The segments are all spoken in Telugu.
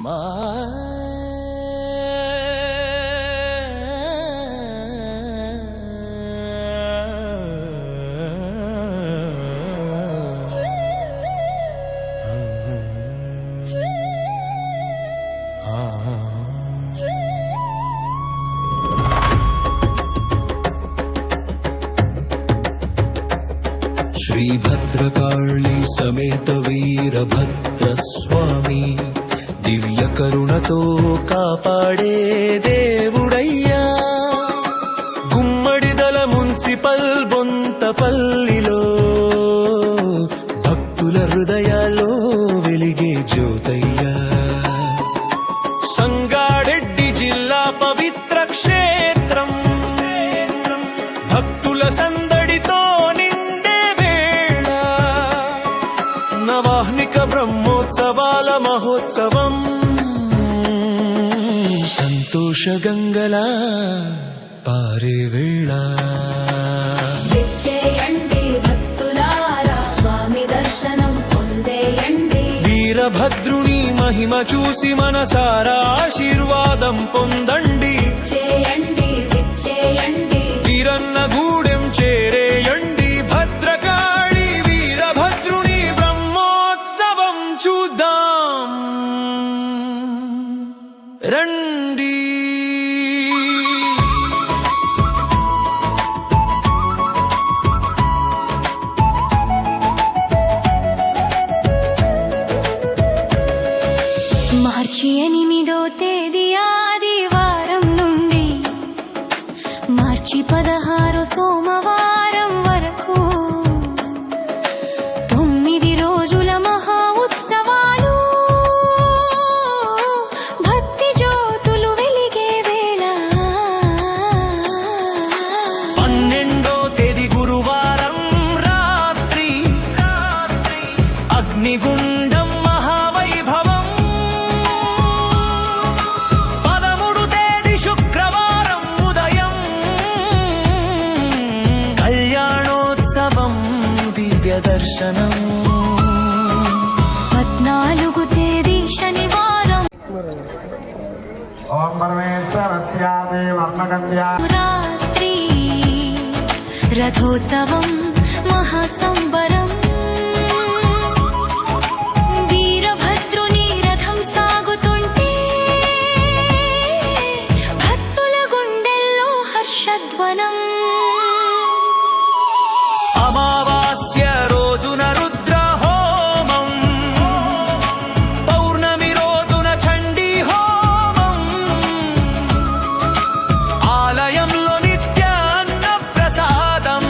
మా శ్రీ భద్రకాళి సమేత వీరభద్ర స్వామి దివ్య కరుణతో కాపాడే దేవుడయ్యా. గుమ్మడిదల మున్సిపల్ బొంతపల్లిలో భక్తుల హృదయాల్లో వెలిగే జ్యోతయ్యా. సంగారెడ్డి జిల్లా పవిత్ర క్షేత్రం భక్తుల సందడితో నిండే వేళ. నవాహ్నిక బ్రహ్మోత్సవాల మహోత్సవం సంతోష గంగలా పారే వేళ. విచ్చేయండి భక్తులారా, స్వామి దర్శనం పొందేయండి. వీరభద్రుని మహిమ చూసి మనసారా ఆశీర్వాదం పొందండి. విచ్చేయండి విచ్చేయండి, వీరన్న గూడెం చేరేయండి. భద్రకాళి వీరభద్రుని బ్రహ్మోత్సవం చూద్దాం రండి. మార్చి 8వ తేదీ ఆదివారం నుండి మార్చి 16 సోమవారం వరకు 9 రోజుల మహా ఉత్సవాలు. భక్తి జ్యోతులు వెలిగే వేళ. 12వ తేదీ గురువారం రాత్రి అగ్నిగుండం మహావైభవం. 13వ తేదీ శుక్రవారం ఉదయం కళ్యాణోత్సవం దివ్య దర్శనం. 14వ తేదీ శనివారం రాత్రి రథోత్సవం మహాసంబరం. వీరభద్రుని రథం సాగుతుంటే భక్తుల గుండెల్లో హర్షధ్వనం. అమావాస్య రోజున రుద్ర హోమం, పౌర్ణమి రోజున చండీ హోమం. ఆలయంలో నిత్య అన్న ప్రసాదం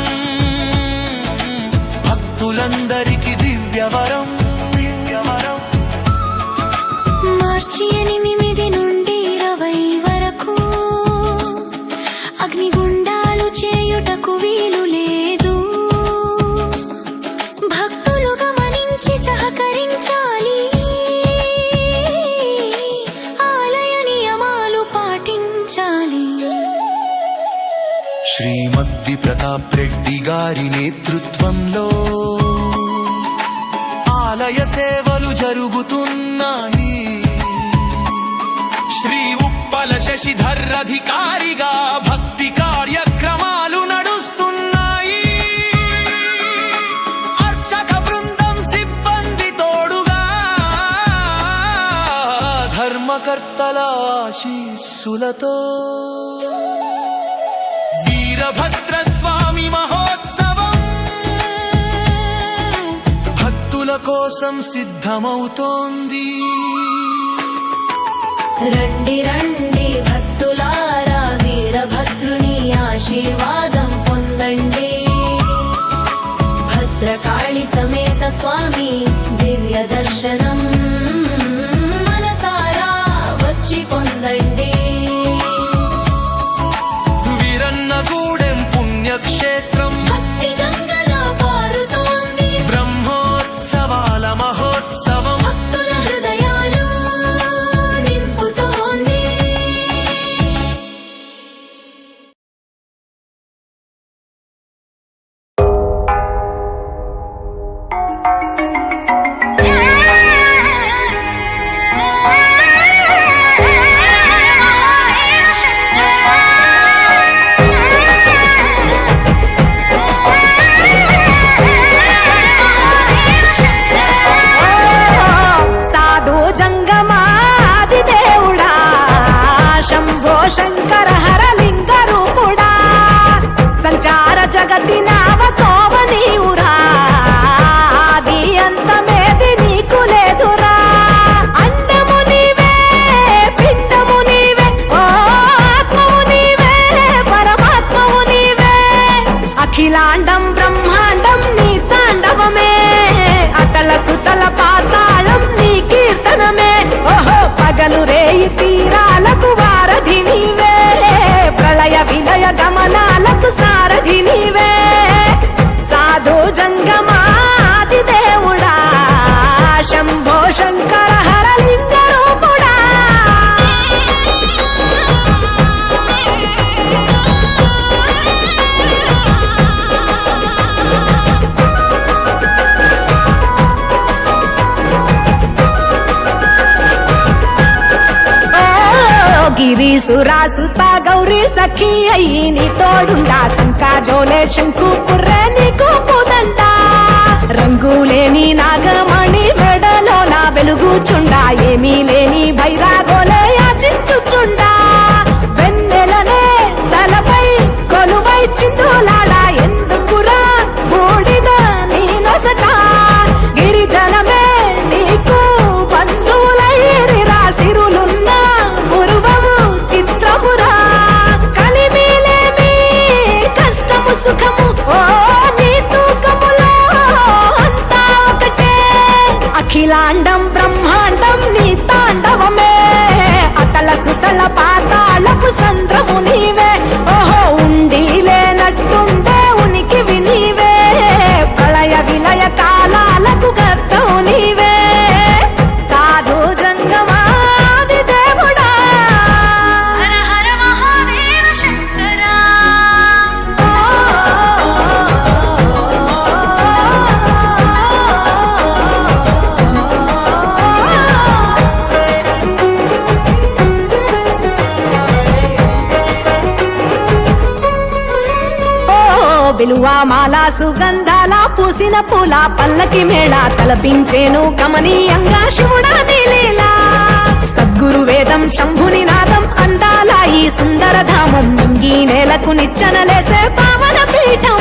భక్తులందరికీ దివ్యవరం. మార్చి 8 నుండి 20 వరకు అగ్నిగుండాలు చేయుటకు వీలు లేదు. భక్తులు గమనించి సహకరించాలి. ఆలయ నియమాలు పాటించాలి. శ్రీమద్ది ప్రతాప్ రెడ్డి గారి నేతృత్వంలో ఆలయ సేవలు జరుగుతున్నాయి. శ్రీ ఉప్పల శశిధర్ అధికారిగా భక్తి కార్యక్రమాలు నడుస్తున్నాయి. అర్చక బృందం సిబ్బంది తోడుగా ధర్మకర్తల ఆశీస్సులతో వీరభద్ర స్వామి మహోత్సవం భక్తుల కోసం సిద్ధమవుతోంది. రండి రండి భక్తులారా, వీరభద్రుని ఆశీర్వాదం పొందండి. భద్రకాళి సమేత స్వామి దివ్య దర్శనం మనసారా వచ్చి పొందండి. వీరన్నగూడెం పుణ్యక్షేత్రం భక్తి గంగలా పారుతోంది. బ్రహ్మోత్సవాల మహోత్సవం భక్తుల హృదయాలు నింపుతోంది. గతి నావతోవ నీవురా ఆది అంతమేది నీకు లేదురా అండము నీవే పిండము నీవే ఓ ఆత్మవు నీవే పరమాత్మవు నీవే అఖిలాండం బ్రహ్మాండం నీ తాండవమే అతల సుతల పాతాళం నీ కీర్తనమే ఓహో పగలు రేయి తీరాలకు వారధి నీవే ప్రళయ విలయ గమనాలకు సారథి నీవే సాధు జంగమాది దేవుడా శంభో శంకర హరలింగ రూపుడా గిరీసురాసుత గౌరీ సఖీ అయ్యి నీ తోడుండా సంకాజోలే శంకు పుర్రె నీకు పుదంట రంగులేని నాగమణి మెడలో నా వెలుగుచుండా ఏమీ లేని బైరాగోలే యాచించుచుండా వెన్నెలనే తలపై కొలువై చిందులాడా ఎందుకురా బూడిద నీ నొసట గిరిజనమే నీకు బంధువులైరిరా సిరులున్న మురువవు చిత్రమురా కలిమిలేమి కష్టము సుఖము ఓ నీ తూకములో అంతా ఒకటే అఖిలాండం బ్రహ్మాండం నీ తాండవమే అతల సుతల పాతాళపు సంద్రము నీవే ఓహో ఉండి లేనట్టుండే ఉనికివి నీవే ప్రళయ విలయ కాలాలకు గర్తవు నీవే సాధు జంగమాది దేవుడా హర హర మహాదేవ శంకరా విలువ మాల సుగంధాల పూసిన పూల పల్లకి మేళ తలపించేను కమనీయంగా శివుడా నీలీలా సద్గురు వేదం శంభుని నాదం అందాల ఈ సుందర ధామం నింగి నేలకు నిచ్చనలేసే పావన పీఠం